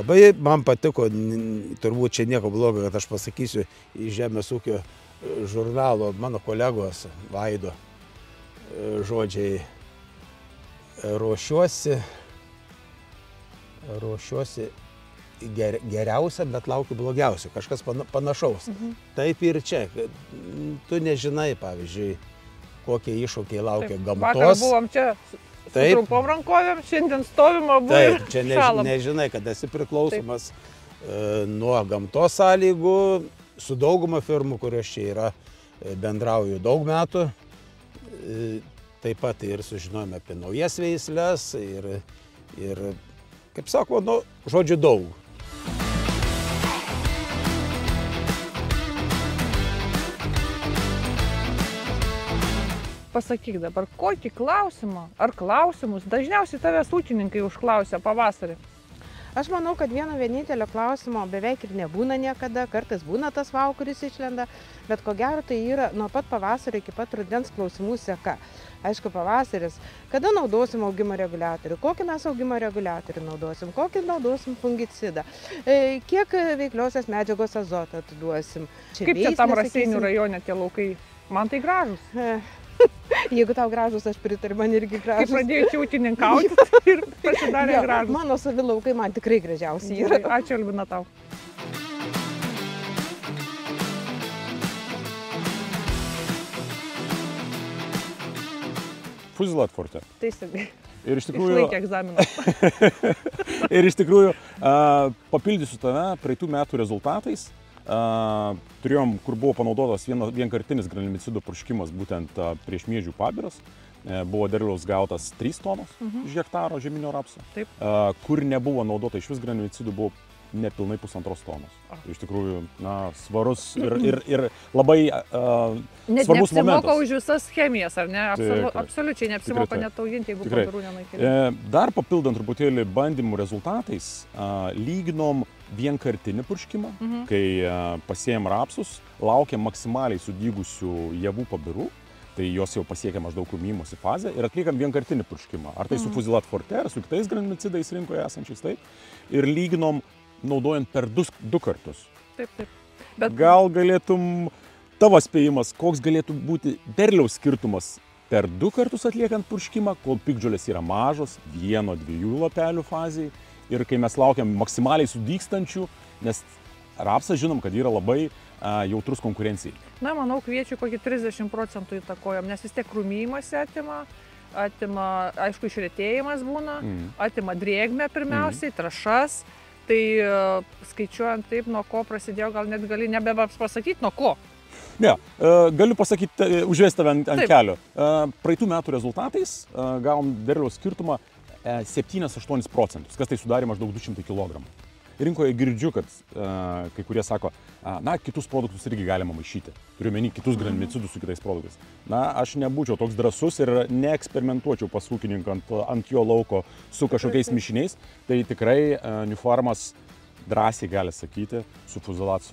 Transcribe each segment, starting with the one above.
Labai man patiko, turbūt čia nieko blogo, kad aš pasakysiu, iš Žemės ūkio žurnalo mano kolegos Vaido žodžiai. Ruošiuosi geriausia, bet laukiu blogiausio, kažkas panašaus. Taip ir čia, tu nežinai, pavyzdžiui, kokie iššūkiai laukia gamtos. Vakar buvom čia su trumpom rankovėm, šiandien stovimo buvo. Taip, čia nežinai, kad esi priklausomas nuo gamtos sąlygų, su dauguma firmų, kurios čia yra, bendrauju daug metų. Taip pat ir sužinojome apie naujas veisles ir kaip sako, nu, žodžiu daug. Pasakyk dabar, kokį klausimą ar klausimus dažniausiai tavęs ūkininkai užklausia pavasarį? Aš manau, kad vieno vienintelio klausimo beveik ir nebūna niekada, kartais būna tas vau, kuris išlenda, bet ko gero tai yra nuo pat pavasario iki pat rudens klausimų seka. Aišku, pavasaris, kada naudosim augimo reguliatorių, kokį mes augimo reguliatorių naudosim, kokį naudosim fungicidą, kiek veikliosios medžiagos azotą atiduosim. Kaip čia tam Raseinių rajone tie laukai? Man tai gražus. Jeigu tau gražus, aš pritariu, man irgi gražus. Kai pradėjau čia ūkininkauti ir pasidarė gražus. Mano savi laukai man tikrai gražiausiai yra. Ačiū, Albina, tau. Fuzilat Forte. Teisingai. Ir iš tikrųjų... Išlaikė egzaminą. Ir iš tikrųjų, papildysiu tave praeitų metų rezultatais. Turėjom, kur buvo panaudotas vienkartinis granulimicidų purškimas būtent prieš miežių pabiras. Buvo derliaus gautas 3 tonos iš hektaro žieminio rapso. Taip. Kur nebuvo naudota iš vis granulimicidų, buvo nepilnai 1,5 tonos. Iš tikrųjų, na, svarus ir labai svarbus momentas. Neapsimoka už visas chemijas, ar ne? Absoliučiai neapsimoka net auginti, jeigu pabirų nenaikini. Dar papildant truputėlį bandymų rezultatais, lyginom vienkartinį purškimą, kai pasėjom rapsus, laukiam maksimaliai sudygusių javų pabirų, tai jos jau pasiekia maždaug krūmijimosi fazę ir atliekam vienkartinį purškimą. Ar tai su Fuzilat Forte, ar su kitais granulimicidais rinkoje esančiais, taip. Ir lyginom naudojant per 2 kartus. Taip, taip. Bet... Gal galėtum, tavo spėjimas, koks galėtų būti derliaus skirtumas per 2 kartus atliekant purškimą, kol piktžolės yra mažos, 1-2 lapelių fazėje, ir kai mes laukiam maksimaliai sudygstančių, nes rapsas žinom, kad yra labai jautrus konkurencijai. Na, manau, kviečių kokį 30% įtakojam, nes vis tiek krūmijimąsi atima, aišku, išretėjimas būna, atima drėgmę pirmiausiai, trąšas. Tai skaičiuojant taip, nuo ko prasidėjo, gal net gali nebepasakyti, nuo ko? Ne, galiu pasakyti, užvesti tave ant kelio. Praeitų metų rezultatais gavom derliaus skirtumą 7-8%, kas tai sudarė maždaug 200 kg. Rinkoje girdžiu, kad kai kurie sako, na, kitus produktus irgi galima maišyti. Turiu meni kitus granulimicidus su kitais produktais. Na, aš nebūčiau toks drąsus ir neeksperimentuočiau pas ūkininką ant jo lauko su kažkokiais mišiniais. Tai tikrai Nufarmas drąsiai gali sakyti, su Fuzilat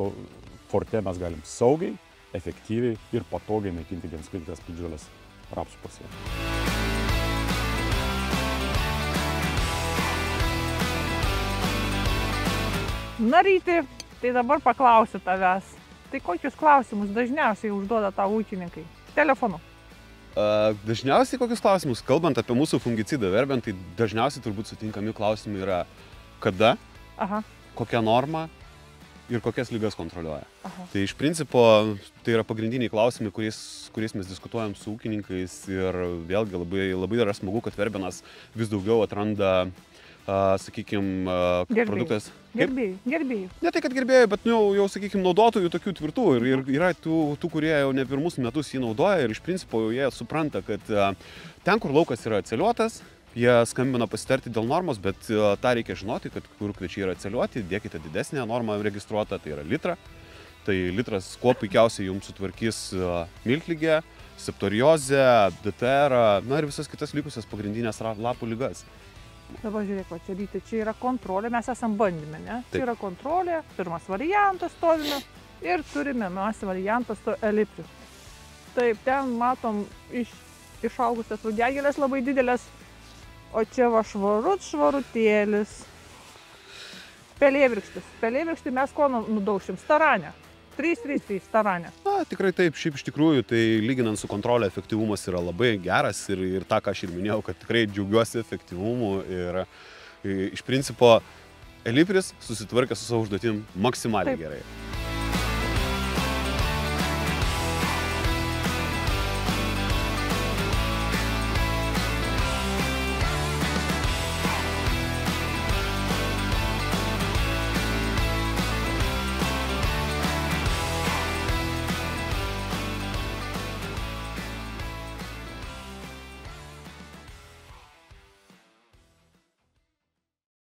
Forte mes galim saugiai, efektyviai ir patogiai naikinti vienskaitytas piktžoles rapsų pasėlyje. Na, Ryti, tai dabar paklausiu tavęs. Tai kokius klausimus dažniausiai užduoda tau ūkininkai? Telefonu. Dažniausiai kokius klausimus, kalbant apie mūsų fungicidą Verben, tai dažniausiai turbūt sutinkami klausimai yra kada, kokia norma ir kokias lygas kontroliuoja. Tai iš principo tai yra pagrindiniai klausimai, kuriais mes diskutuojam su ūkininkais, ir vėlgi labai yra smagu, kad Verbenas vis daugiau atranda sakykime, produktas. Gerbėjų. Ne tai, kad gerbėjų, bet jau sakykime, naudotojų tokių tvirtų. Ir yra tų, kurie jau ne pirmus metus jį naudoja ir iš principo jie supranta, kad ten, kur laukas yra aceliuotas, jie skambina pasitarti dėl normos, bet tą reikia žinoti, kad kur kviečiai yra aceliuoti, dėkite didesnę normą registruotą, tai yra litrą. Tai litras kuo puikiausiai jums sutvarkys miltligę, septoriozę, DTR, na ir visas kitas likusias pagrindinės lapų ligas. Dabar žiūrėk, va, čia Ryti, čia yra kontrolė, mes esam bandyme, ne? Čia yra kontrolė, pirmas variantas stovime ir turime mes variantas to eliprių. Taip, ten matom išaugusias rugiagėlės labai didelės, o čia va švarutėlis. Pelėvirkštis. Pelėvirkštį mes ko nudaušim? Staranę. 3-3-3 staranę. Na, tikrai taip, šiaip iš tikrųjų, tai lyginant su kontrolė efektyvumas yra labai geras ir tą, ką aš ir minėjau, kad tikrai džiaugiuosi efektyvumu ir iš principo Elipris susitvarkė su savo užduotim maksimaliai gerai.